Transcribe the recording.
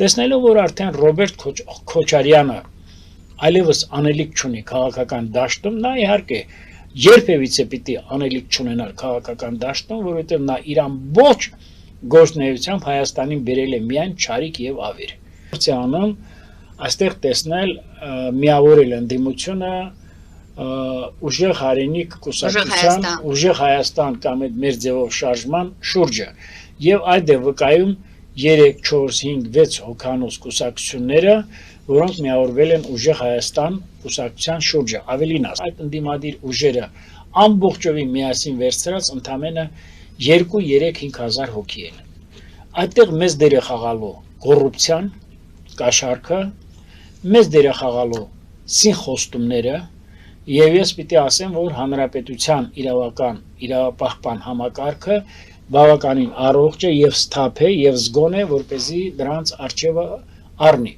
Տեսնելով, որ արդեն Ռոբերտ Քոչարյանը այլևս անելիք չունի քաղաքական դաշտում, նա իհարկե երբևիցե պիտի անելիք չունենար քաղաքական դաշտում, որովհետև նա իր ամբողջ գործունեությամբ Հայաստանին բերել է միայն չարիք եւ ավեր։ Անում այստեղ տեսնել միավորել ընդդիմությունը ուժեղ հայրենիք կուսակցության, ուժեղ Հայաստան կամ այդ մեր ձևով շարժման շուրջը եւ այդ է վկայում 3, 4, 5, 6 հոգանոց կուսակցությունները, որոնք միավորվել են ուժեղ Հայաստան կուսակցության շուրջը, ավելին ասած, այդ ընդդիմադիր ուժերը ամբողջովին միասին վերցրած ընդամենը 2-3-5 հազար հոգի են։ Այդտեղ մեծ դեր է խաղալու կոռուպցիան, կաշառքը, մեծ դեր է խաղալու սինխոստումները, եւ ես պիտի ասեմ, որ հանրապետության իրավապահպան համակարգը բավականին առողջ է եւ սթափ է եւ զգոն է, որպեսզի դրանց արժեվը առնի։